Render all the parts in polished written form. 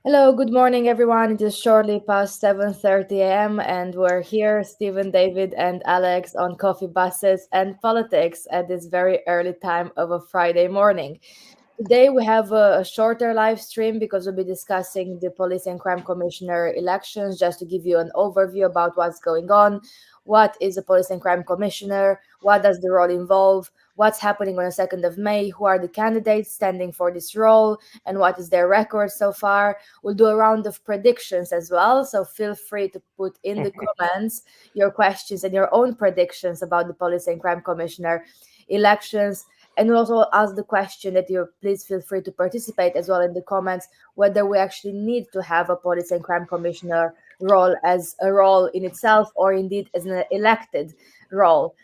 Hello, good morning, everyone. It is shortly past 7:30 a.m., and we're here, Stephen, David, and Alex, on coffee buses and politics at this very early time of a Friday morning. Today, we have a shorter live stream because we'll be discussing the Police and Crime Commissioner elections, just to give you an overview about what's going on. What is a Police and Crime Commissioner? What does the role involve? What's happening on the 2nd of May? Who are the candidates standing for this role? And what is their record so far? We'll do a round of predictions as well. So feel free to put in the comments your questions and your own predictions about the Police and Crime Commissioner elections. And we'll also ask the question that you please feel free to participate as well in the comments whether we actually need to have a Police and Crime Commissioner role as a role in itself or indeed as an elected role.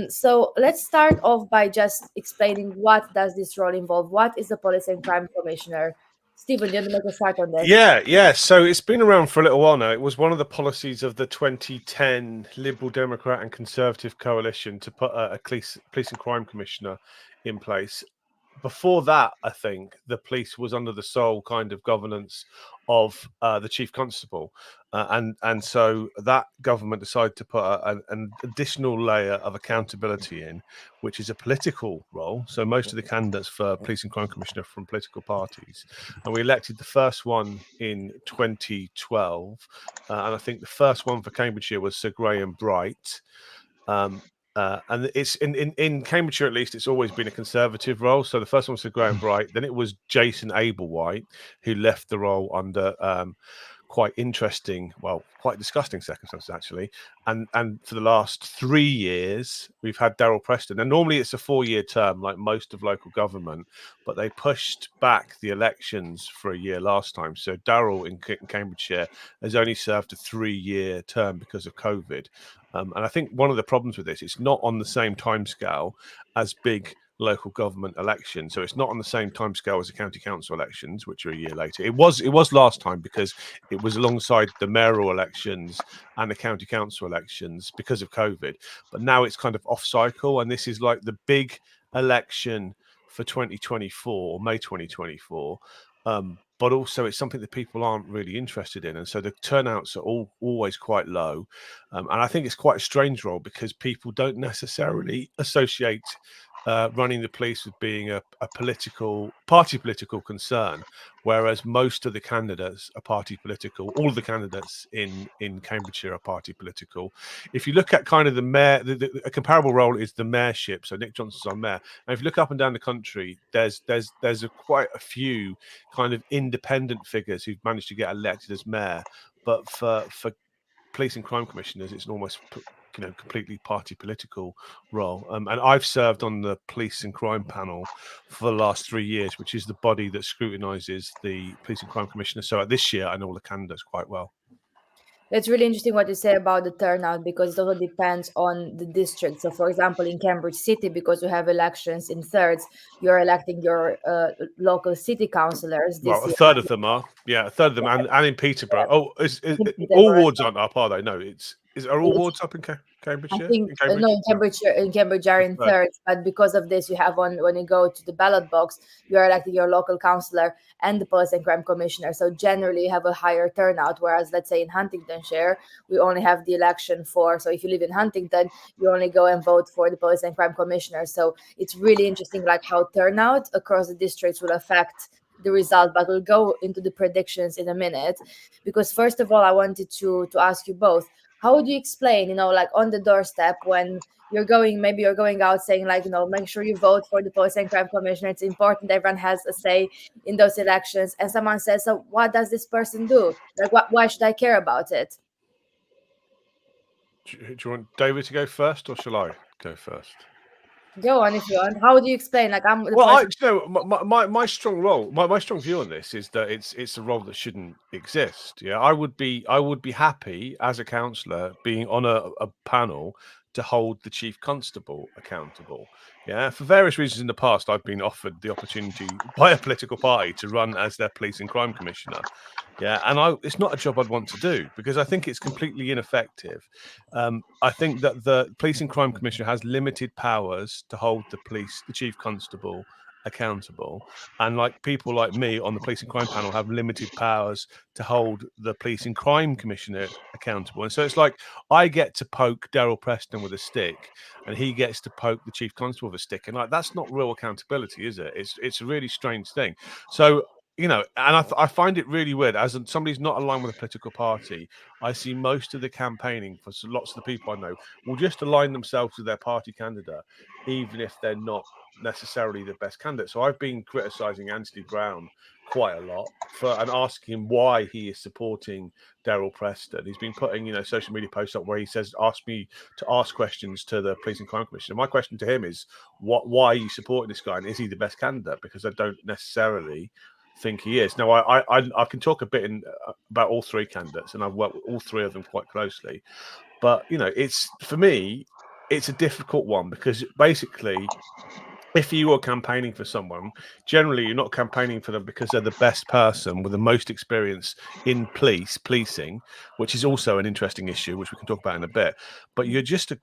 So let's start off by just explaining what does this role involve. What is the Police and Crime Commissioner? Stephen, do you want to make a start on this? Yeah. So it's been around for a little while now. It was one of the policies of the 2010 Liberal Democrat and Conservative coalition to put a police and crime commissioner in place. Before that, I think the police was under the sole kind of governance of the chief constable, and so that government decided to put an additional layer of accountability in, which is a political role. So most of the candidates for police and crime commissioner are from political parties, and we elected the first one in 2012, and I think the first one for Cambridgeshire was Sir Graham Bright. And it's in Cambridgeshire, at least, it's always been a conservative role. So the first one was Sir Graham Bright, then it was Jason Ablewhite, who left the role under quite interesting, well, quite disgusting circumstances, actually. And for the last 3 years, we've had Daryl Preston. And normally it's a 4-year term, like most of local government, but they pushed back the elections for a year last time. So Daryl in Cambridgeshire has only served a 3-year term because of COVID. And I think one of the problems with this, it's not on the same timescale as big local government elections. So it's not on the same timescale as the county council elections, which are a year later. It was last time because it was alongside the mayoral elections and the county council elections because of COVID. But now it's kind of off cycle, and this is like the big election for 2024, May 2024. But also it's something that people aren't really interested in, and so the turnouts are always quite low. And I think it's quite a strange role because people don't necessarily associate running the police with being a political concern, whereas most of the candidates are party political. All of the candidates in Cambridgeshire are party political. If you look at kind of the mayor, a comparable role is the mayorship. So Nick Johnson's our mayor, and if you look up and down the country, there's quite a few kind of independent figures who've managed to get elected as mayor, but for police and crime commissioners, it's an almost completely party political role. And I've served on the police and crime panel for the last 3 years, which is the body that scrutinises the police and crime commissioner. So this year, I know all the candidates quite well. It's really interesting what you say about the turnout because it also depends on the district. So, for example, in Cambridge City, because you have elections in thirds, you're electing your local city councillors Well, this a year. third of them are, yeah, a third of them, and in Peterborough. Oh, In all Peterborough. wards aren't up, are they? No, are all wards up in I Cambridgeshire? think In no, Cambridge? No, in Cambridge are a in third. thirds, but because of this, you have on when you go to the ballot box, you are electing your local councillor and the police and crime commissioner. So generally, you have a higher turnout. Whereas, let's say in Huntingdonshire, we only have the election for. So if you live in Huntingdon, you only go and vote for the police and crime commissioner. So it's really interesting, like how turnout across the districts will affect the result. But we'll go into the predictions in a minute, because first of all, I wanted to ask you both, how would you explain, like on the doorstep when maybe you're going out saying, like, make sure you vote for the police and crime commissioner. It's important everyone has a say in those elections. And someone says, so what does this person do? Like, why should I care about it? Do you want David to go first, or shall I go first? Go on if you want. How would you explain? Like, I'm the Well, person. my strong role, my strong view on this is that it's a role that shouldn't exist. Yeah, I would be happy as a councillor being on a panel to hold the chief constable accountable. Yeah, for various reasons in the past, I've been offered the opportunity by a political party to run as their police and crime commissioner. Yeah, and it's not a job I'd want to do because I think it's completely ineffective. I think that the police and crime commissioner has limited powers to hold the chief constable accountable, and like people like me on the police and crime panel have limited powers to hold the police and crime commissioner accountable. And so it's like I get to poke Daryl Preston with a stick and he gets to poke the chief constable with a stick, and like that's not real accountability, is it? It's a really strange thing. So and I find it really weird. As somebody's not aligned with a political party, I see most of the campaigning for lots of the people I know will just align themselves with their party candidate, even if they're not necessarily the best candidate. So I've been criticizing Anthony Brown quite a lot and asking him why he is supporting Daryl Preston. He's been putting, social media posts up where he says, ask me to ask questions to the Police and Crime Commission. My question to him is, why are you supporting this guy? And is he the best candidate? Because I don't necessarily think he is. Now, I can talk a bit about all three candidates, and I've worked with all three of them quite closely. But, it's, for me, it's a difficult one because basically, if you are campaigning for someone, generally you're not campaigning for them because they're the best person with the most experience in policing, which is also an interesting issue, which we can talk about in a bit. But you're just, it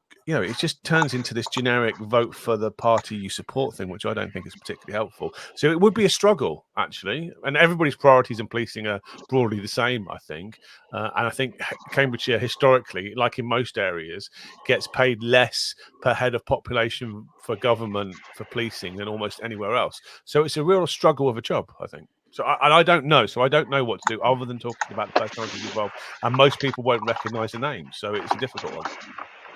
just turns into this generic vote for the party you support thing, which I don't think is particularly helpful. So it would be a struggle, actually. And everybody's priorities in policing are broadly the same, I think. And I think Cambridgeshire, historically, like in most areas, gets paid less per head of population for government for policing than almost anywhere else. So it's a real struggle of a job, I think. So I don't know. So I don't know what to do other than talking about the personalities involved. And most people won't recognise the names. So it's a difficult one.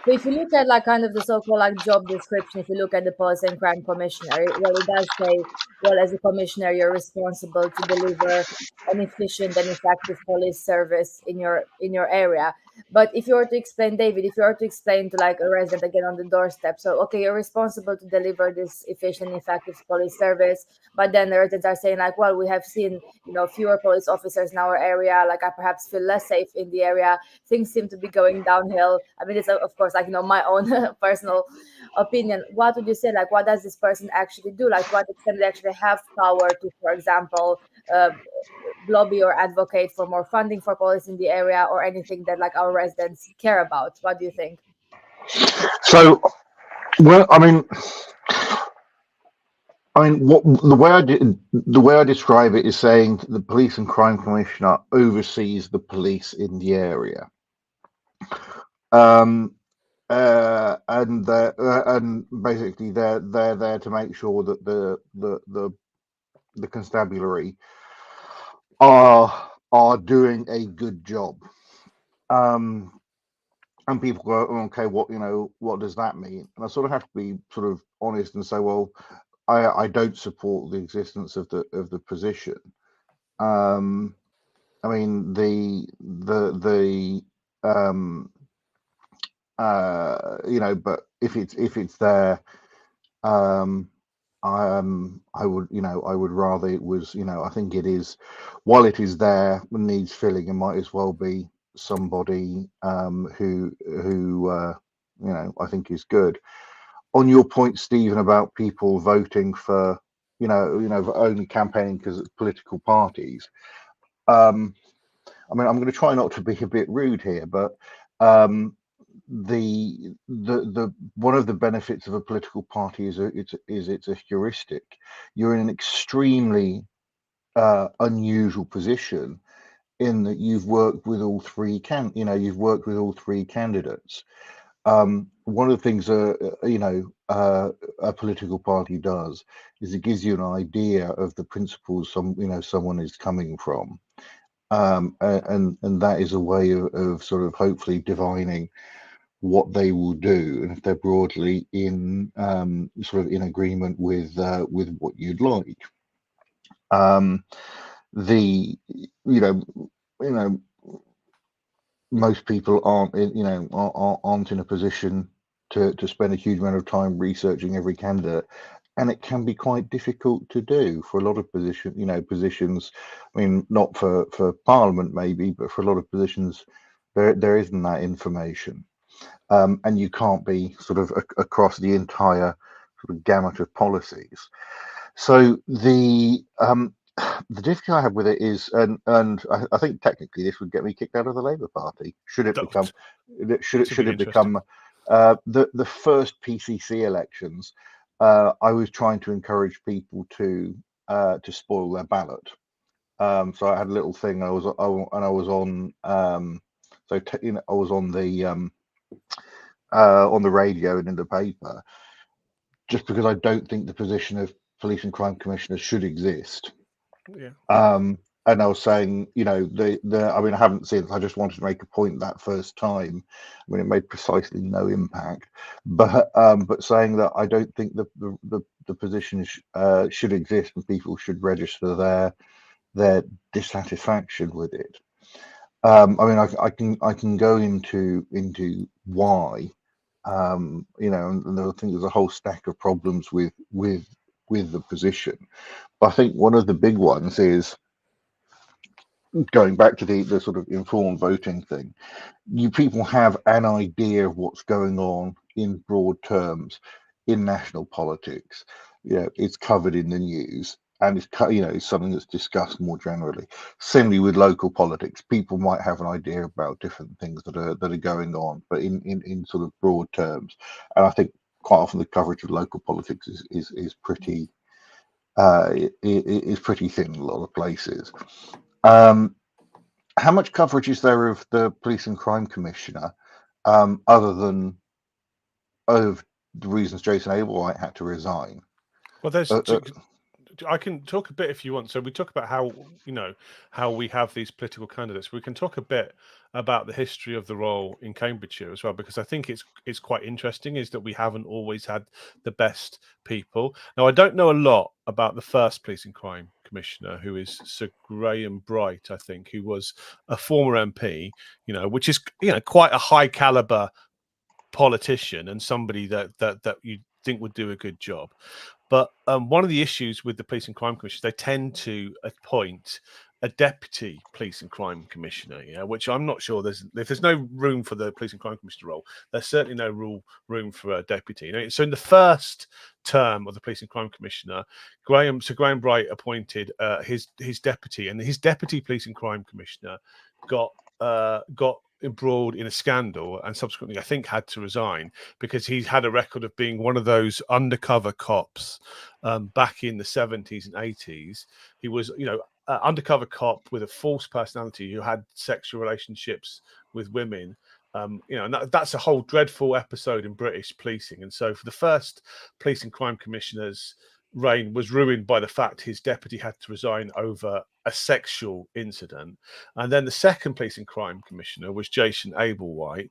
So if you look at like kind of the so-called like job description, if you look at the Policy and Crime Commissioner, well, it does say, well, as a commissioner, you're responsible to deliver an efficient and effective police service in your area. But if you were to explain, David, if you were to explain to like a resident again on the doorstep, so okay, you're responsible to deliver this efficient, effective police service, but then the residents are saying like, well, we have seen fewer police officers in our area, like I perhaps feel less safe in the area. Things seem to be going downhill. I mean, it's of course like my own personal opinion. What would you say? Like, what does this person actually do? Like, what extent they actually have power to, for example, lobby or advocate for more funding for police in the area, or anything that like our residents care about? What do you think? So, well, I mean, what the way I describe it is saying the Police and Crime Commissioner oversees the police in the area, and basically they're there to make sure that the constabulary are doing a good job. And people go, okay, what does that mean? And I sort of have to be sort of honest and say, well, I don't support the existence of the position. I mean, but if it's there, I would rather it was, I think it is, while it is there, needs filling, it might as well be somebody who I think is good. On your point, Stephen, about people voting for only campaigning because of political parties, I mean, I'm going to try not to be a bit rude here, but the one of the benefits of a political party is it's a heuristic. You're in an extremely unusual position in that you've worked with all three candidates. One of the things a political party does is it gives you an idea of the principles someone is coming from, and that is a way of sort of hopefully divining what they will do, and if they're broadly in sort of in agreement with what you'd like. Most people aren't in a position to spend a huge amount of time researching every candidate, and it can be quite difficult to do for a lot of positions. I mean, not for Parliament maybe, but for a lot of positions, there isn't that information, and you can't be sort of across the entire sort of gamut of policies. So the difficulty I have with it is, and I think technically this would get me kicked out of the Labour Party. Should it become the first PCC elections? I was trying to encourage people to spoil their ballot. So I had a little thing. I was on I was on the radio and in the paper, just because I don't think the position of police and crime commissioners should exist. Yeah. And I was saying, I mean, I haven't seen it. I just wanted to make a point that first time. I mean, it made precisely no impact, but saying that I don't think the position should exist and people should register their dissatisfaction with it. I mean, I can go into why, and I think there's a whole stack of problems with the position. But I think one of the big ones is, going back to the sort of informed voting thing, you people have an idea of what's going on in broad terms in national politics. It's covered in the news, and it's something that's discussed more generally. Similarly with local politics, people might have an idea about different things that are going on, but in sort of broad terms. And I think quite often the coverage of local politics is pretty is pretty thin in a lot of places. How much coverage is there of the police and crime commissioner, other than of the reasons Jason Ablewhite had to resign? Well, I can talk a bit if you want. So we talk about how we have these political candidates. We can talk a bit about the history of the role in Cambridgeshire as well, because I think it's quite interesting is that we haven't always had the best people. Now, I don't know a lot about the first police and crime commissioner, who is Sir Graham Bright, I think, who was a former MP, which is quite a high caliber politician and somebody that you think would do a good job. But one of the issues with the police and crime commission, they tend to appoint a deputy police and crime commissioner, which I'm not sure if there's no room for the police and crime commissioner role, there's certainly no room for a deputy. So in the first term of the police and crime commissioner, Sir Graham Bright appointed his deputy, and his deputy police and crime commissioner got embroiled in a scandal and subsequently I think had to resign because he had a record of being one of those undercover cops back in the 70s and 80s. He was undercover cop with a false personality who had sexual relationships with women, and that's a whole dreadful episode in British policing. And so for the first police and crime commissioner's reign was ruined by the fact his deputy had to resign over a sexual incident. And then the second police and crime commissioner was Jason Ablewhite,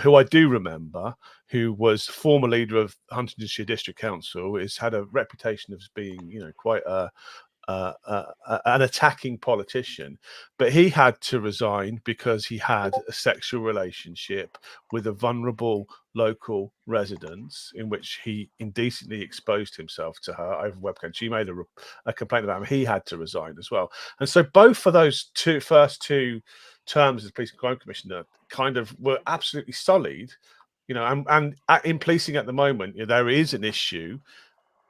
who I do remember, who was former leader of Huntingdonshire District Council, has had a reputation of being, quite an attacking politician, but he had to resign because he had a sexual relationship with a vulnerable local resident in which he indecently exposed himself to her over webcam. She made a complaint about him. He had to resign as well. And so both of those first two terms as police and crime commissioner kind of were absolutely solid, and in policing at the moment, there is an issue,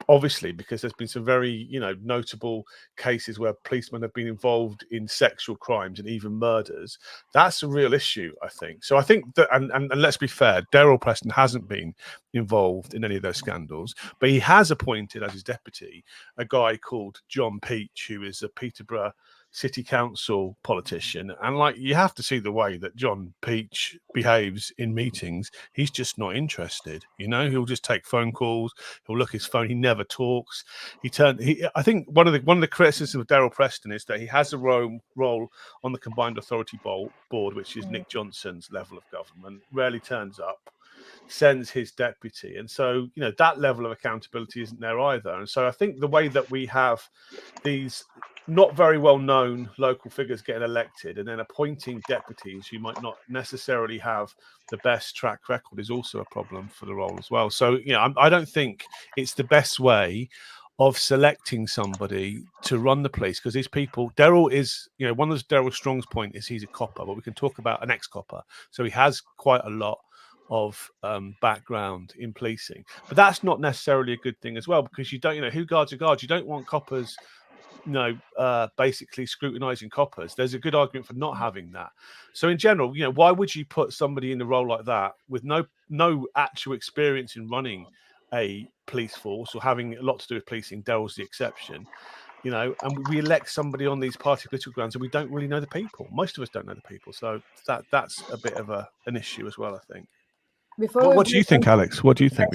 obviously, because there's been some very, notable cases where policemen have been involved in sexual crimes and even murders. That's a real issue, I think. So I think that, and let's be fair, Daryl Preston hasn't been involved in any of those scandals, but he has appointed as his deputy a guy called John Peach, who is a Peterborough City Council politician. And you have to see the way that John Peach behaves in meetings. He's just not interested. He'll just take phone calls. He'll look at his phone. He never talks. I think one of the criticisms of Daryl Preston is that he has a role on the Combined Authority Board, which is Nick Johnson's level of government, rarely turns up, sends his deputy. And so, that level of accountability isn't there either. And so I think the way that we have these not very well known local figures getting elected and then appointing deputies who might not necessarily have the best track record is also a problem for the role as well. So, I don't think it's the best way of selecting somebody to run the police, because these people, Daryl is, one of Daryl Strong's point is he's a copper, but we can talk about an ex-copper. So he has quite a lot of background in policing, but that's not necessarily a good thing as well, because you don't, who guards a guard? You don't want coppers basically scrutinizing coppers. There's a good argument for not having that. So in general, why would you put somebody in a role like that with no actual experience in running a police force or having a lot to do with policing. Darrell's the exception. You know, and we elect somebody on these party political grounds, and we don't really know the people. Most of us don't know the people, so that's a bit of an issue as well, I think. What do you think, Alex? What do you think?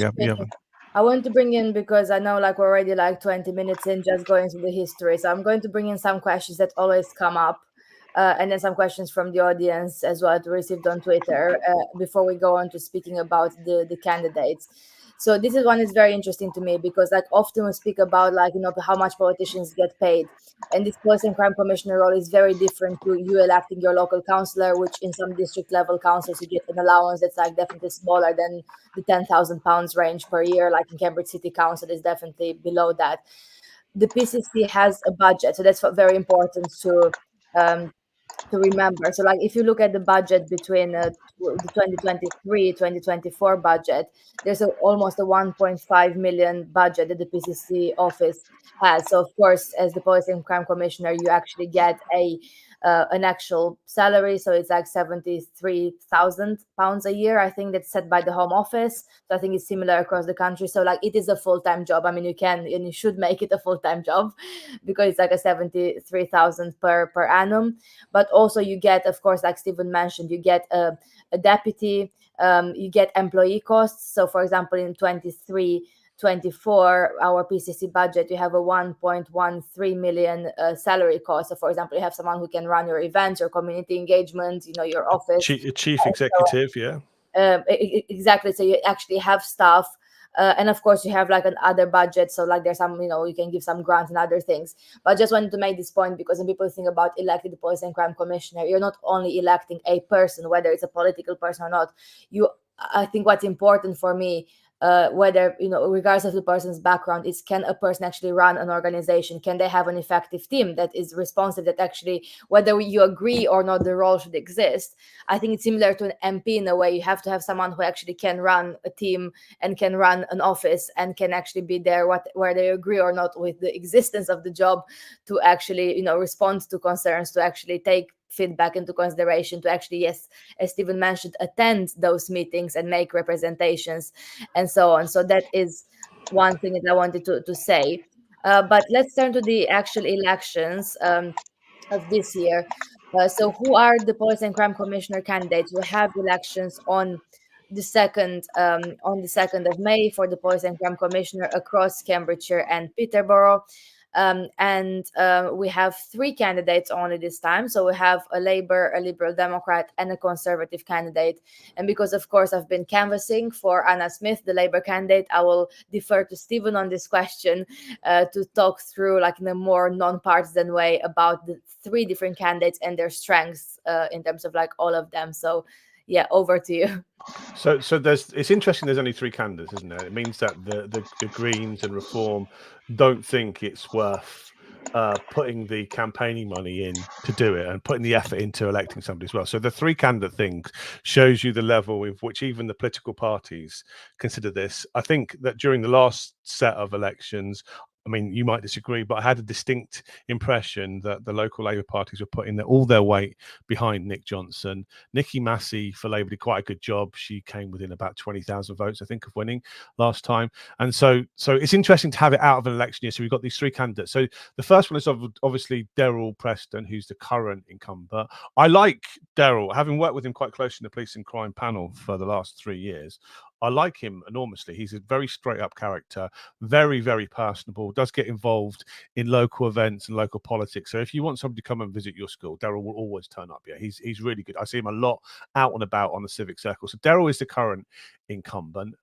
I want to bring in, because I know like we're already like 20 minutes in just going through the history, so I'm going to bring in some questions that always come up, and then some questions from the audience as well to received on Twitter before we go on to speaking about the candidates. So this is one is very interesting to me, because like often we speak about like, you know, how much politicians get paid, and this police and crime commissioner role is very different to you electing your local councillor, which in some district level councils you get an allowance that's like definitely smaller than the £10,000 range per year. Like in Cambridge City Council is definitely below that. The PCC has a budget, so that's very important to remember. So like if you look at the budget between the 2023-2024 budget, there's almost a 1.5 million budget that the PCC office has. So of course, as the Police and Crime Commissioner, you actually get an actual salary. So it's like £73,000 a year, I think, that's set by the Home Office. So I think it's similar across the country. So like it is a full-time job. I mean, you can and you should make it a full-time job, because it's like a 73,000 per annum. But also you get, of course, like Stephen mentioned, you get a deputy, you get employee costs. So for example, in 23-24, our PCC budget, you have a 1.13 million salary cost. So for example, you have someone who can run your events, your community engagement, you know, your office. Chief executive, yeah. Exactly. So you actually have staff. And of course, you have like another budget. So like there's some, you know, you can give some grants and other things. But I just wanted to make this point, because when people think about electing the Police and Crime Commissioner, you're not only electing a person, whether it's a political person or not. I think what's important for me, whether, you know, regardless of the person's background, is can a person actually run an organization? Can they have an effective team that is responsive, that actually, whether you agree or not, the role should exist? I think it's similar to an MP in a way. You have to have someone who actually can run a team and can run an office and can actually be there where they agree or not with the existence of the job, to actually, you know, respond to concerns, to actually take feedback into consideration, to actually, yes, as Stephen mentioned, attend those meetings and make representations and so on. So that is one thing that I wanted to say. But let's turn to the actual elections of this year. So who are the Police and Crime Commissioner candidates? We have elections on the 2nd of May for the Police and Crime Commissioner across Cambridgeshire and Peterborough. And we have 3 candidates only this time. So we have a Labour, a Liberal Democrat, and a Conservative candidate. And because, of course, I've been canvassing for Anna Smith, the Labour candidate, I will defer to Stephen on this question to talk through, like in a more non-partisan way, about the 3 different candidates and their strengths in terms of like all of them. So yeah, over to you. So it's interesting. There's only 3 candidates, isn't there? It means that the Greens and Reform don't think it's worth putting the campaigning money in to do it and putting the effort into electing somebody as well. So the 3 candidate thing shows you the level with which even the political parties consider this. I think that during the last set of elections, I mean, you might disagree, but I had a distinct impression that the local Labour parties were putting all their weight behind Nick Johnson. Nikki Massey for Labour did quite a good job. She came within about 20,000 votes, I think, of winning last time. And so it's interesting to have it out of an election year. So we've got these 3 candidates. So the first one is obviously Darrell Preston, who's the current incumbent. I like Darrell, having worked with him quite closely in the Police and Crime panel for the last 3 years. I like him enormously. He's a very straight up character, very, very personable, does get involved in local events and local politics. So if you want somebody to come and visit your school, Darrell will always turn up. Yeah, he's really good. I see him a lot out and about on the civic circle. So Darrell is the current incumbent.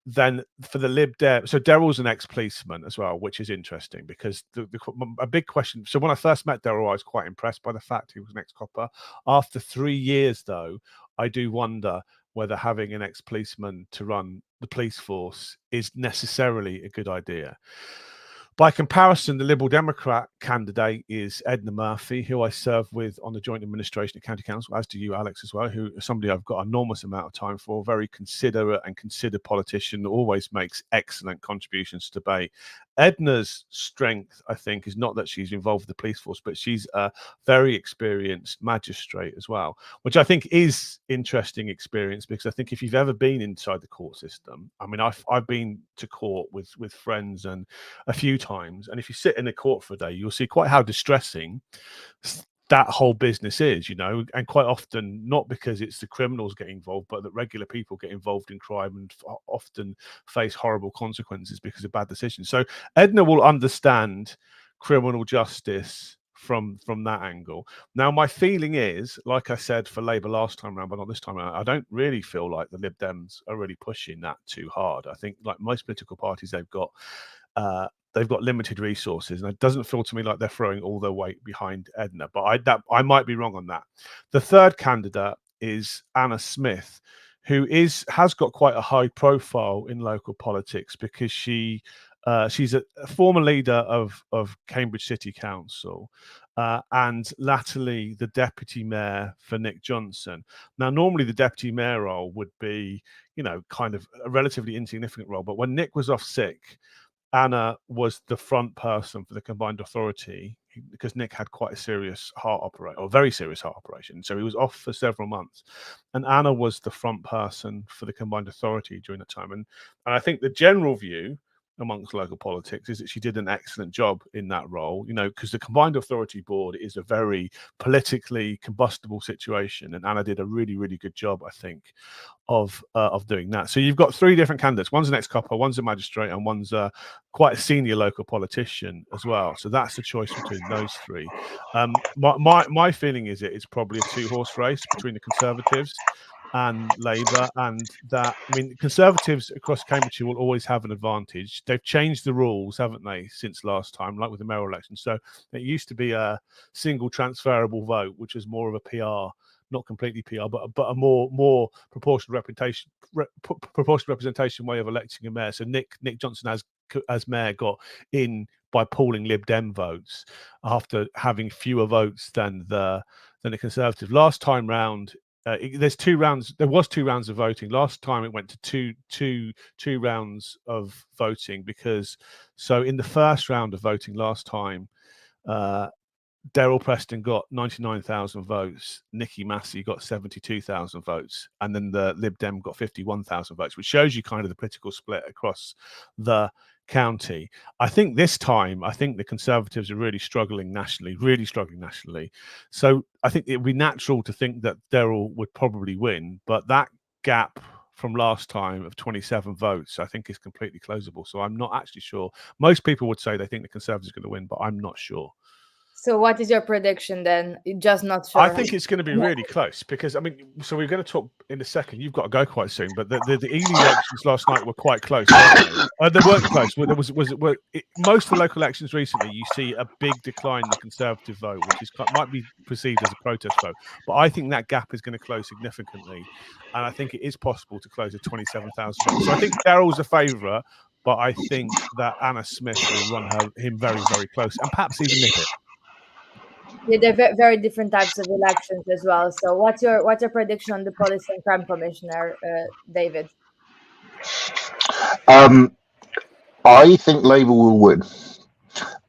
Then for the Lib Dem, so Darrell's an ex-policeman as well, which is interesting because a big question. So when I first met Darrell, I was quite impressed by the fact he was an ex-copper. After 3 years, though, I do wonder whether having an ex-policeman to run the police force is necessarily a good idea. By comparison, the Liberal Democrat candidate is Edna Murphy, who I serve with on the Joint Administration of County Council, as do you, Alex, as well, who is somebody I've got an enormous amount of time for, very considerate and considered politician, always makes excellent contributions to debate Edna's strength, I think, is not that she's involved with the police force, but she's a very experienced magistrate as well, which I think is interesting experience, because I think if you've ever been inside the court system, I mean, I've been to court with friends and a few times, and if you sit in a court for a day, you'll see quite how distressing that whole business is, and quite often not because it's the criminals getting involved, but that regular people get involved in crime and often face horrible consequences because of bad decisions. So Edna will understand criminal justice from that angle. Now, my feeling is, like I said for Labour last time around, but not this time around, I don't really feel like the Lib Dems are really pushing that too hard. I think, like most political parties, they've got limited resources, and it doesn't feel to me like they're throwing all their weight behind Edna. But I might be wrong on that. The third candidate is Anna Smith, who has got quite a high profile in local politics, because she's a former leader of Cambridge City Council, and latterly the deputy mayor for Nick Johnson. Now, normally the deputy mayor role would be, kind of a relatively insignificant role, but when Nick was off sick, Anna was the front person for the combined authority, because Nick had quite a serious heart operation, or very serious heart operation. So he was off for several months. And Anna was the front person for the combined authority during that time. And I think the general view amongst local politics is that she did an excellent job in that role, because the combined authority board is a very politically combustible situation. And Anna did a really, really good job, I think, of doing that. So you've got three different candidates. One's an ex-copper, one's a magistrate, and one's quite a senior local politician as well. So that's the choice between those three. My feeling is it's probably a two-horse race between the Conservatives and Labour, and that, I mean, Conservatives across Cambridgeshire will always have an advantage. They've changed the rules, haven't they, since last time, like with the mayoral election. So it used to be a single transferable vote, which was more of a PR, not completely PR, but a more proportional representation way of electing a mayor. So Nick Johnson as mayor got in by pooling Lib Dem votes after having fewer votes than the Conservative. Last time round, there was 2 rounds of voting. Last time it went to two rounds of voting, because in the first round of voting last time, Daryl Preston got 99,000 votes, Nicky Massey got 72,000 votes, and then the Lib Dem got 51,000 votes, which shows you kind of the political split across the county. I think this time, the Conservatives are really struggling nationally. So I think it would be natural to think that Daryl would probably win, but that gap from last time of 27 votes, I think, is completely closable. So I'm not actually sure. Most people would say they think the Conservatives are going to win, but I'm not sure. So what is your prediction then? You're just not sure. I think it's going to be really close, because, I mean, so we're going to talk in a second. You've got to go quite soon, but the Ely elections last night were quite close. They weren't close. Most of the local elections recently, you see a big decline in the Conservative vote, which might be perceived as a protest vote. But I think that gap is going to close significantly, and I think it is possible to close at 27,000 votes. So I think Daryl's a favourite, but I think that Anna Smith will run him very, very close, and perhaps even nip it. Yeah, they're very different types of elections as well. So what's your prediction on the Police and Crime Commissioner, David? I think Labour will win,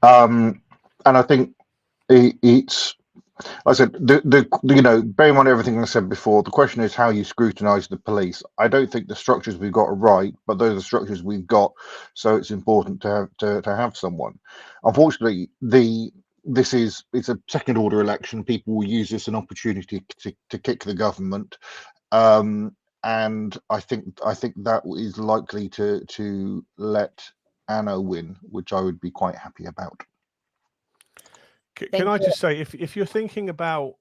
and I think it's. I said, bearing in mind everything I said before, the question is how you scrutinise the police. I don't think the structures we've got are right, but those are the structures we've got, so it's important to have someone. Unfortunately, it's a second order election. People will use this as an opportunity to kick the government, and I think that is likely to let Anna win, which I would be quite happy about. Can I just say, if you're thinking about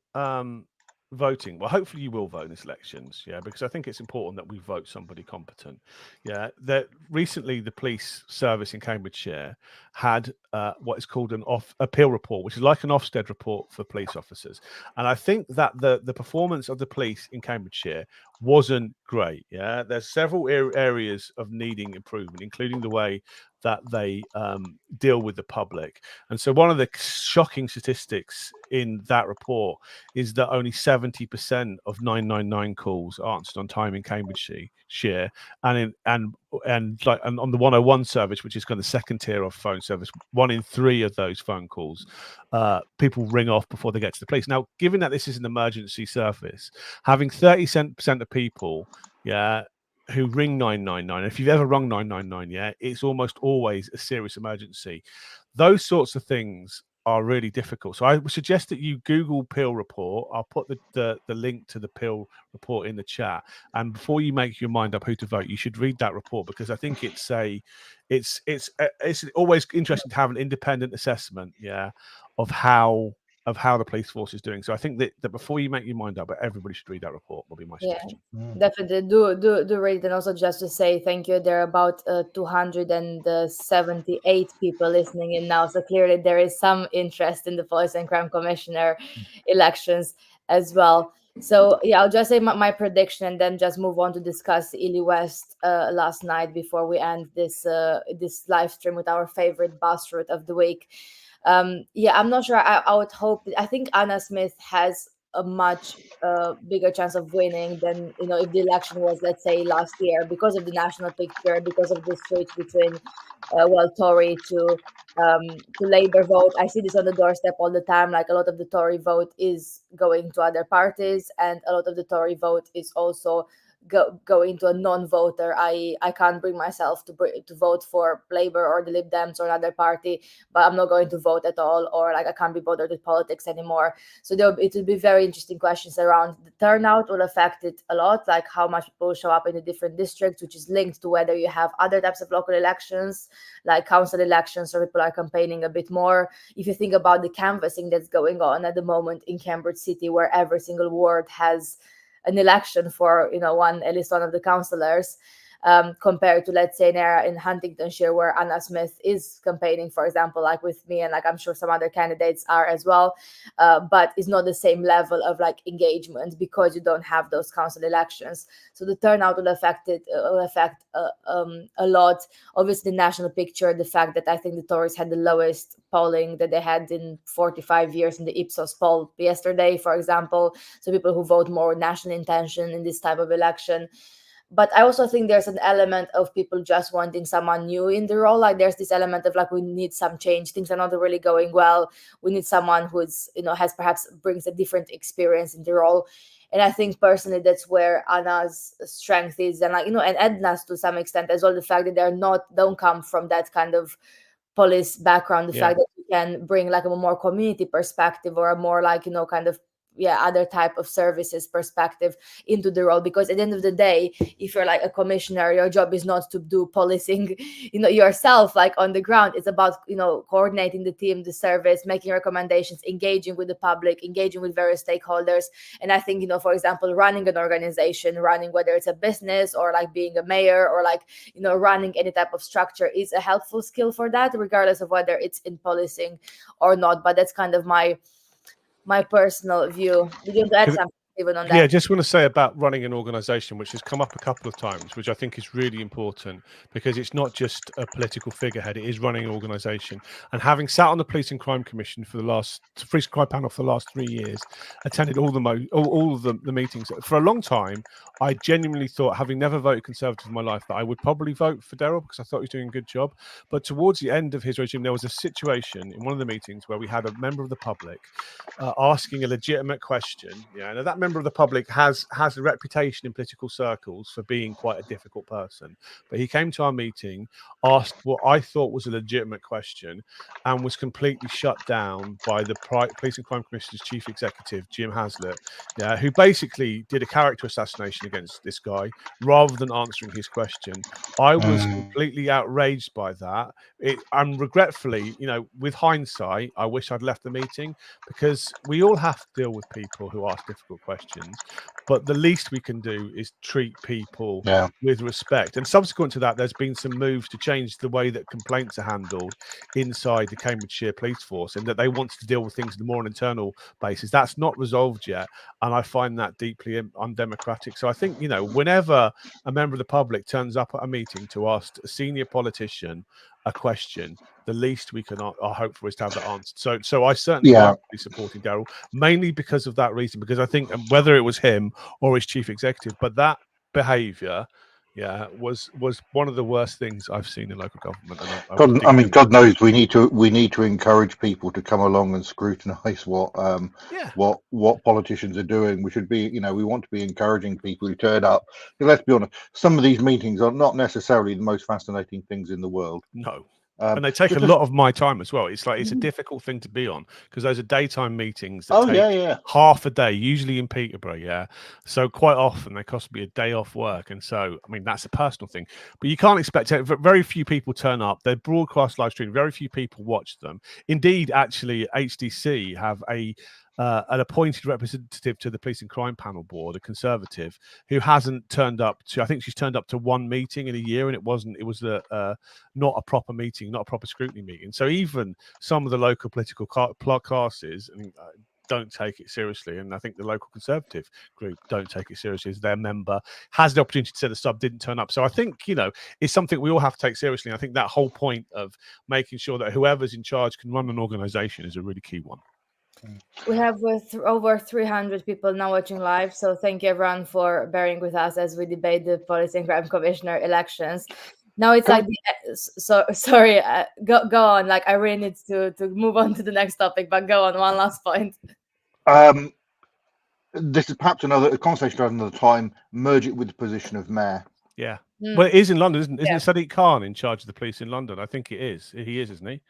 voting, well, hopefully you will vote in these elections, because I think it's important that we vote somebody competent. That recently the police service in Cambridgeshire had what is called an appeal report, which is like an Ofsted report for police officers, and I think that the performance of the police in Cambridgeshire wasn't great. There's several areas of needing improvement, including the way that they deal with the public. And so one of the shocking statistics in that report is that only 70% of 999 calls are answered on time in Cambridgeshire, and and on the 101 service, which is kind of the second tier of phone service, 1 in 3 of those phone calls, people ring off before they get to the police. Now, given that this is an emergency service, having 30% of people, who ring 999, if you've ever rung 999, it's almost always a serious emergency. Those sorts of things are really difficult. So I would suggest that you Google Peel report. I'll put the link to the Peel report in the chat. And before you make your mind up who to vote, you should read that report, because I think it's always interesting to have an independent assessment, of how the police force is doing. So I think that before you make your mind up, everybody should read that report. Will be my suggestion. Definitely do read it. And also just to say thank you, there are about 278 people listening in now, so clearly there is some interest in the Police and Crime Commissioner elections as well. So I'll just say my prediction and then just move on to discuss Ely West last night before we end this live stream with our favorite bus route of the week. I'm not sure. I would hope. I think Anna Smith has a much bigger chance of winning than if the election was, let's say, last year, because of the national picture, because of the switch between Tory to Labour vote. I see this on the doorstep all the time. Like, a lot of the Tory vote is going to other parties, and a lot of the Tory vote is also going to a non-voter. I can't bring myself to vote for Labour or the Lib Dems or another party, but I'm not going to vote at all, or like I can't be bothered with politics anymore. So it will be very interesting questions around the turnout. Will affect it a lot, like how much people show up in the different districts, which is linked to whether you have other types of local elections, like council elections, or people are campaigning a bit more. If you think about the canvassing that's going on at the moment in Cambridge City, where every single ward has an election for at least one of the councillors, compared to, let's say, an area in Huntingdonshire where Anna Smith is campaigning, for example, like with me, and like I'm sure some other candidates are as well, but it's not the same level of like engagement because you don't have those council elections. So the turnout will affect a lot. Obviously, the national picture, the fact that I think the Tories had the lowest polling that they had in 45 years in the Ipsos poll yesterday, for example. So people who vote more national intention in this type of election. But I also think there's an element of people just wanting someone new in the role. Like, there's this element of like, we need some change. Things are not really going well. We need someone who's, has perhaps brings a different experience in the role. And I think personally that's where Anna's strength is, and and Edna's to some extent as well. The fact that don't come from that kind of police background. The fact that you can bring like a more community perspective, or a more like kind of other type of services perspective into the role. Because at the end of the day, if you're like a commissioner, your job is not to do policing yourself like on the ground. It's about coordinating the team, the service, making recommendations, engaging with the public, engaging with various stakeholders. And I think for example, running an organization, whether it's a business or like being a mayor, or like running any type of structure, is a helpful skill for that, regardless of whether it's in policing or not. But that's kind of my personal view. Did you add something even on that? Yeah, just want to say about running an organization, which has come up a couple of times, which I think is really important, because it's not just a political figurehead, it is running an organization. And having sat on the Police and Crime Commission for the Police and Crime panel for the last 3 years, attended all of the meetings for a long time, I genuinely thought, having never voted Conservative in my life, that I would probably vote for Daryl, because I thought he was doing a good job. But towards the end of his regime, there was a situation in one of the meetings where we had a member of the public asking a legitimate question. Now that member of the public has a reputation in political circles for being quite a difficult person, but he came to our meeting, asked what I thought was a legitimate question, and was completely shut down by the Police and Crime Commissioner's chief executive, Jim Haslett, who basically did a character assassination against this guy rather than answering his question. I was completely outraged by that. And regretfully, with hindsight, I wish I'd left the meeting, because we all have to deal with people who ask difficult questions, but the least we can do is treat people with respect. And subsequent to that, there's been some moves to change the way that complaints are handled inside the Cambridgeshire Police Force, and that they want to deal with things on a more internal basis. That's not resolved yet, and I find that deeply undemocratic. So I think, whenever a member of the public turns up at a meeting to ask a senior politician a question, the least we can hope for is to have that answered. So I certainly won't be supporting Daryl, mainly because of that reason, because I think whether it was him or his chief executive, but that behaviour, was one of the worst things I've seen in local government. And God knows we need to encourage people to come along and scrutinise what politicians are doing. We should be, we want to be encouraging people who turn up. Let's be honest, some of these meetings are not necessarily the most fascinating things in the world. No. And they take a lot of my time as well. It's like it's a difficult thing to be on because those are daytime meetings that take half a day, usually in Peterborough. So quite often they cost me a day off work, and so I mean that's a personal thing. But you can't expect it. Very few people turn up. They're broadcast live stream. Very few people watch them. Indeed, actually, HDC have an appointed representative to the Police and Crime Panel Board, a Conservative, who hasn't turned up to. I think she's turned up to one meeting in a year, and it was not a proper meeting, not a proper scrutiny meeting. So even some of the local political classes don't take it seriously, and I think the local Conservative group don't take it seriously as their member has the opportunity to set this up, didn't turn up. So I think it's something we all have to take seriously. And I think that whole point of making sure that whoever's in charge can run an organisation is a really key one. We have over 300 people now watching live, so thank you everyone for bearing with us as we debate the Police and Crime Commissioner elections. Now it's sorry, go on. Like I really need to move on to the next topic, but go on. One last point. This is perhaps another conversation at another time. Merge it with the position of mayor. Yeah, well, it is in London, isn't it? Sadiq Khan in charge of the police in London? I think it is. He is, isn't he?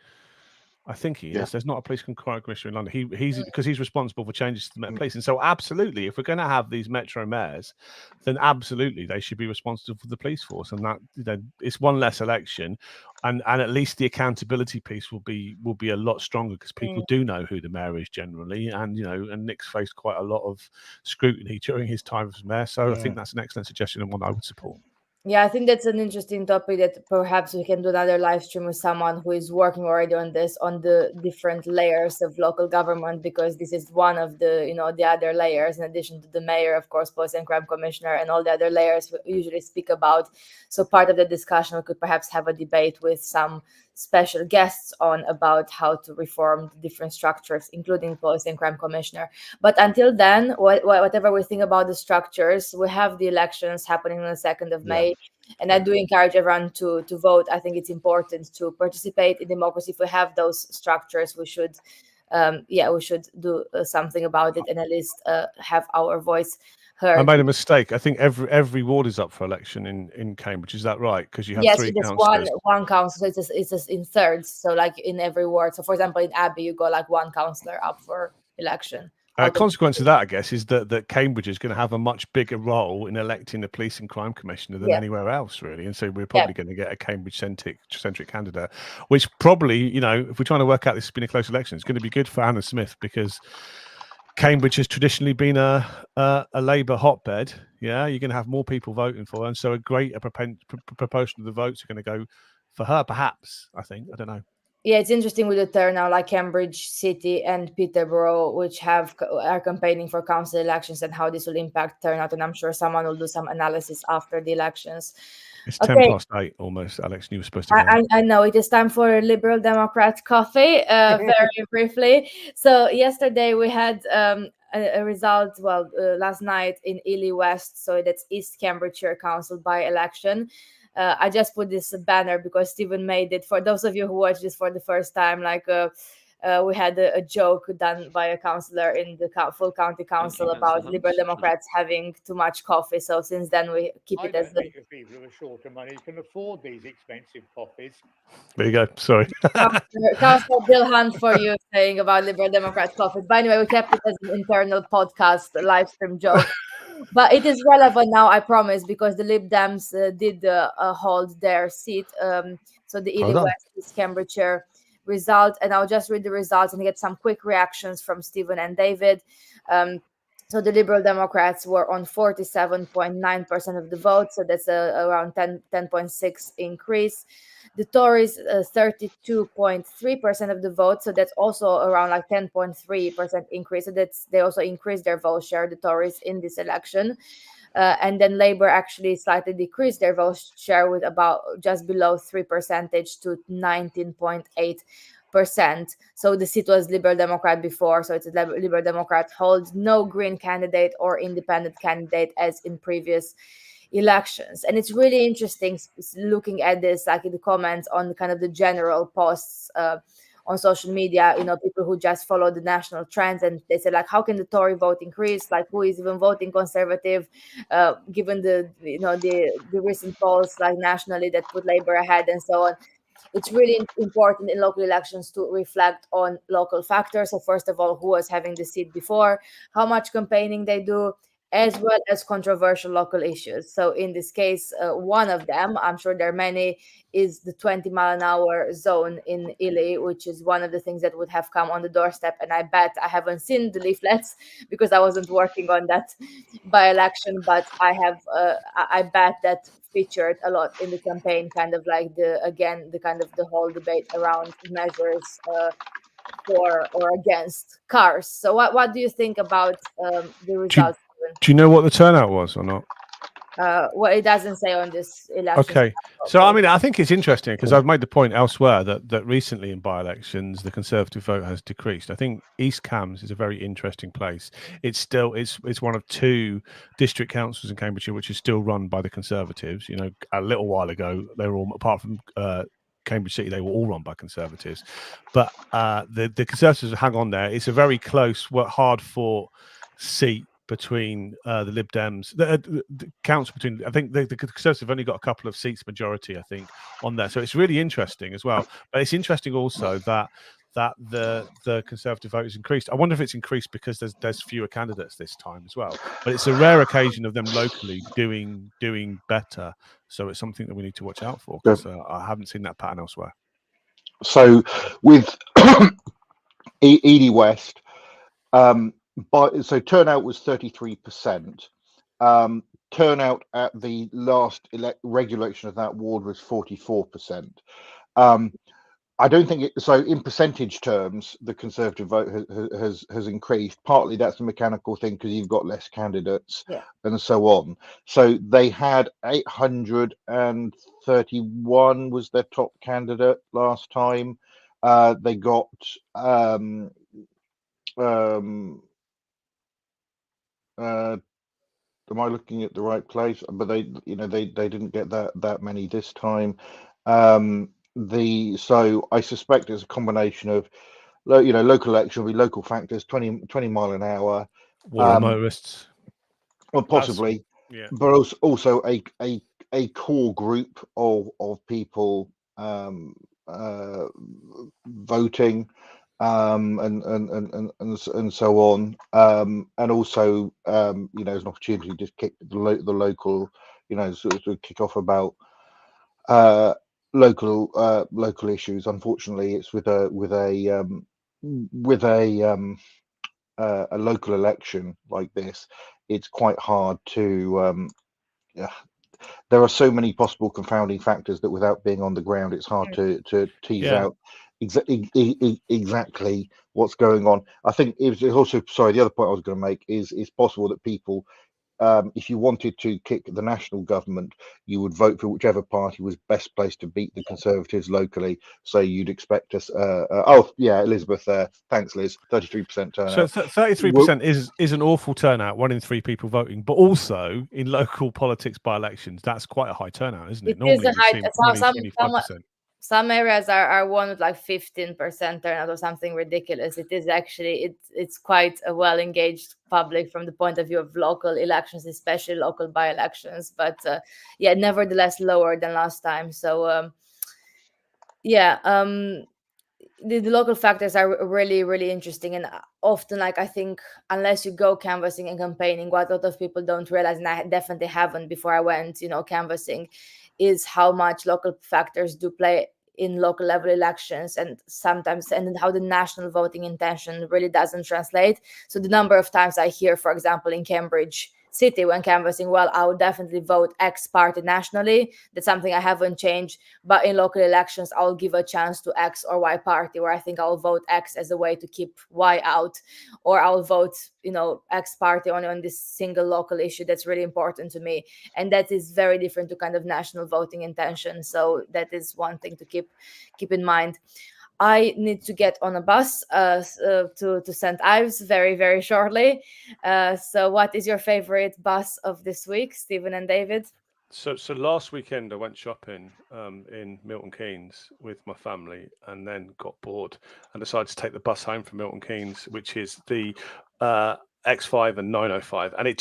I think he is. There's not a police crime commissioner in London. He's because he's responsible for changes to the Met Police. And so absolutely, if we're going to have these metro mayors, then absolutely they should be responsible for the police force. And that it's one less election, and at least the accountability piece will be a lot stronger because people do know who the mayor is generally, and and Nick's faced quite a lot of scrutiny during his time as mayor. So I think that's an excellent suggestion and one I would support. Yeah, I think that's an interesting topic that perhaps we can do another live stream with someone who is working already on this, on the different layers of local government, because this is one of the, the other layers in addition to the mayor, of course, Police and Crime Commissioner, and all the other layers we usually speak about. So part of the discussion, we could perhaps have a debate with some special guests on about how to reform the different structures, including Police and Crime Commissioner. But until then, whatever we think about the structures, we have the elections happening on the 2nd of May. And I do encourage everyone to vote. I think it's important to participate in democracy. If we have those structures, we should do something about it and at least have our voice heard. I made a mistake. I think every ward is up for election in Cambridge. Is that right? Because you have three councillors. one council. So it's just in thirds. So like in every ward. So for example, in Abbey, you go like one councillor up for election. Consequence of that, I guess, is that Cambridge is going to have a much bigger role in electing the Police and Crime Commissioner than anywhere else, really. And so we're probably going to get a Cambridge-centric candidate, which probably, if we're trying to work out this has been a close election, it's going to be good for Anna Smith because Cambridge has traditionally been a Labour hotbed. Yeah, you're going to have more people voting for her, and so a greater proportion of the votes are going to go for her, perhaps, I think. I don't know. Yeah, it's interesting with the turnout, like Cambridge City and Peterborough, which are campaigning for council elections, and how this will impact turnout. And I'm sure someone will do some analysis after the elections. It's 8:10 almost, Alex. You were supposed to. I know it is time for Liberal Democrat coffee. Very briefly. So yesterday we had a result. Well, last night in Ely West, so that's East Cambridgeshire Council by-election. I just put this banner because Stephen made it. For those of you who watch this for the first time, we had a joke done by a councillor in the full county council about Liberal Democrats having too much coffee. So since then we keep it as the people with shorter money can afford these expensive coffees. There you go. Sorry. Councillor Bill Hunt for you saying about Liberal Democrat coffee. But anyway, we kept it as an internal podcast live stream joke. But it is relevant now, I promise, because the Lib Dems did hold their seat. So the Ely West is Cambridgeshire result, and I'll just read the results and get some quick reactions from Stephen and David. So the Liberal Democrats were on 47.9% of the vote, so that's around 10.6 increase. The Tories 32.3% of the vote, so that's also around 10.3% increase. So they also increased their vote share, the Tories, in this election. And then Labour actually slightly decreased their vote share with about just below 3% to 19.8%. So the seat was Liberal Democrat before, so it's a Liberal Democrat holds no Green candidate or independent candidate as in previous elections. And it's really interesting looking at this, like in the comments on kind of the general posts on social media, people who just follow the national trends, and they say like, how can the Tory vote increase? Like, who is even voting Conservative, given the recent polls like nationally that put Labour ahead and so on. It's really important in local elections to reflect on local factors. So first of all, who was having the seat before, how much campaigning they do, as well as controversial local issues. So in this case, one of them, I'm sure there are many, is the 20-mile-an-hour zone in Ely, which is one of the things that would have come on the doorstep. And I bet I haven't seen the leaflets because I wasn't working on that by-election, but I bet that featured a lot in the campaign, kind of like the whole debate around measures for or against cars. So what do you think about the results? Do you know what the turnout was or not? Well, it doesn't say on this election. Okay, so I mean, I think it's interesting because I've made the point elsewhere that recently in by-elections the Conservative vote has decreased. I think East Cambs is a very interesting place. It's one of two district councils in Cambridgeshire which is still run by the Conservatives. A little while ago they were all, apart from Cambridge City, they were all run by Conservatives, but the Conservatives hang on there. It's a very close, hard-fought seat between the Lib Dems, the council between. I think the Conservatives have only got a couple of seats majority, I think, on there. So it's really interesting as well. But it's interesting also that the Conservative vote has increased. I wonder if it's increased because there's fewer candidates this time as well. But it's a rare occasion of them locally doing better. So it's something that we need to watch out for because I haven't seen that pattern elsewhere. So with Ely West, so turnout was 33%. Turnout at the last regular election of that ward was 44%. I don't think so. In percentage terms, the Conservative vote has increased. Partly that's a mechanical thing because you've got less candidates and so on. So they had 831 was their top candidate last time. They got am I looking at the right place? But they didn't get that many this time. So I suspect it's a combination of local election will be local factors, 20 mile an hour, motorists, well, possibly, but also a core group of people voting and so on, and also as an opportunity to just kick the local, sort of kick off about local issues. Unfortunately, it's with a local election like this, it's quite hard to there are so many possible confounding factors that without being on the ground, it's hard to tease out exactly what's going on. I think it was also, the other point I was going to make is it's possible that people, if you wanted to kick the national government, you would vote for whichever party was best placed to beat the Conservatives locally. So you'd expect us. Elizabeth there. Thanks, Liz. 33% turnout. So 33% is an awful turnout. 1 in 3 people voting, but also in local politics by elections, that's quite a high turnout, isn't it? It is a high. 25%. Some areas are one with like 15% turnout or something ridiculous. It is actually it's quite a well engaged public from the point of view of local elections, especially local by-elections. But nevertheless lower than last time. So the local factors are really, really interesting, and often, like, I think unless you go canvassing and campaigning, what a lot of people don't realize, and I definitely haven't before I went, canvassing, is how much local factors do play in local level elections, and sometimes, and how the national voting intention really doesn't translate. So the number of times I hear, for example, in Cambridge City when canvassing, well, I would definitely vote X party nationally. That's something I haven't changed. But in local elections, I'll give a chance to X or Y party, where I think I'll vote X as a way to keep Y out, or I'll vote, X party on this single local issue that's really important to me. And that is very different to kind of national voting intention. So that is one thing to keep in mind. I need to get on a bus to St. Ives very, very shortly. So what is your favorite bus of this week, Stephen and David? So last weekend I went shopping in Milton Keynes with my family, and then got bored and decided to take the bus home from Milton Keynes, which is the X5 and 905, and it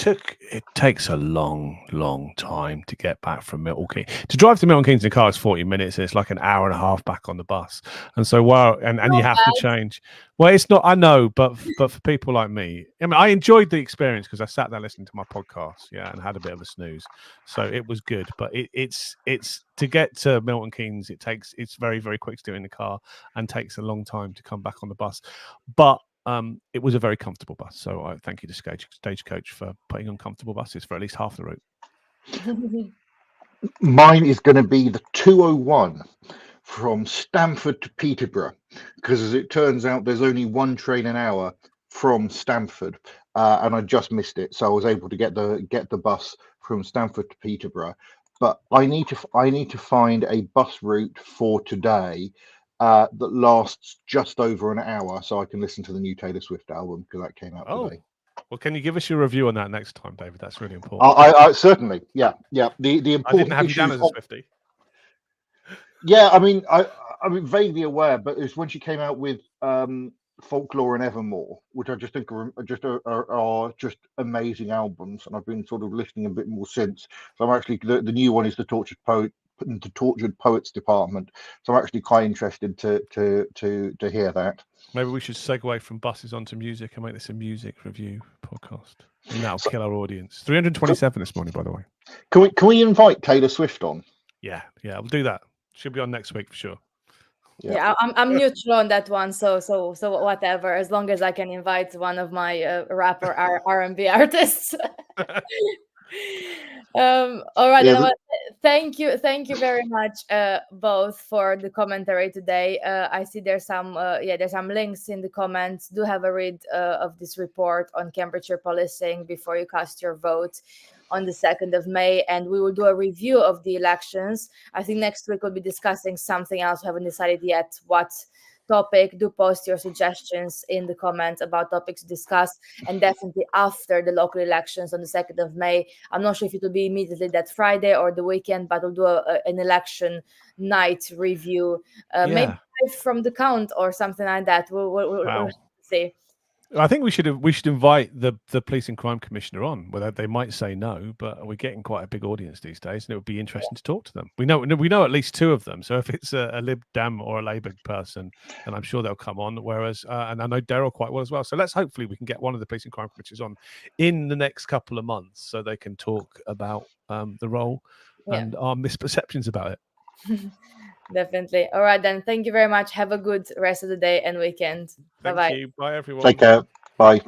takes a long time to get back from Milton Keynes. To drive to Milton Keynes in a car is 40 minutes, and it's like an hour and a half back on the bus. And so and you have to change. Well, it's not, I know, but for people like me, I mean, I enjoyed the experience because I sat there listening to my podcast, and had a bit of a snooze. So it was good, but it's to get to Milton Keynes, it's very, very quick to do it in the car and takes a long time to come back on the bus. But it was a very comfortable bus, so I thank you to Stagecoach for putting on comfortable buses for at least half the route. Mine is going to be the 201 from Stamford to Peterborough, because as it turns out, there's only one train an hour from Stamford, and I just missed it, so I was able to get the bus from Stamford to Peterborough. But I need to find a bus route for today that lasts just over an hour, so I can listen to the new Taylor Swift album, because that came out today. Well, can you give us your review on that next time, David? That's really important. I certainly, yeah. The important I didn't have you issue down as a Swiftie. Yeah, I mean, I'm vaguely aware, but it's when she came out with Folklore and Evermore, which I just think are just amazing albums, and I've been sort of listening a bit more since. So I'm actually the new one is the Tortured Poets Department. So I'm actually quite interested to hear that. Maybe we should segue from buses onto music and make this a music review podcast. And that'll kill our audience. 327 this morning, by the way. Can we invite Taylor Swift on? Yeah, we'll do that. She'll be on next week for sure. Yeah, I'm neutral on that one, so whatever, as long as I can invite one of my rapper R&B artists. All right, Yeah, thank you very much both for the commentary today. I see there's some links in the comments. Do have a read of this report on Cambridgeshire policing before you cast your vote on the 2nd of May, and we will do a review of the elections. I think next week we'll be discussing something else. We haven't decided yet what topic. Do post your suggestions in the comments about topics to discuss, and definitely after the local elections on the 2nd of May. I'm not sure if it will be immediately that Friday or the weekend, but we'll do an election night review, maybe from the count or something like that. We'll see. I think we should invite the Police and Crime Commissioner on. Whether they might say no, but we're getting quite a big audience these days, and it would be interesting to talk to them. We know at least two of them. So if it's a Lib Dem or a Labour person, then I'm sure they'll come on. Whereas, and I know Daryl quite well as well. So hopefully we can get one of the Police and Crime Commissioners on in the next couple of months, so they can talk about the role and our misperceptions about it. Definitely. All right, then. Thank you very much. Have a good rest of the day and weekend. Bye-bye. Thank you. Bye, everyone. Take care. Bye.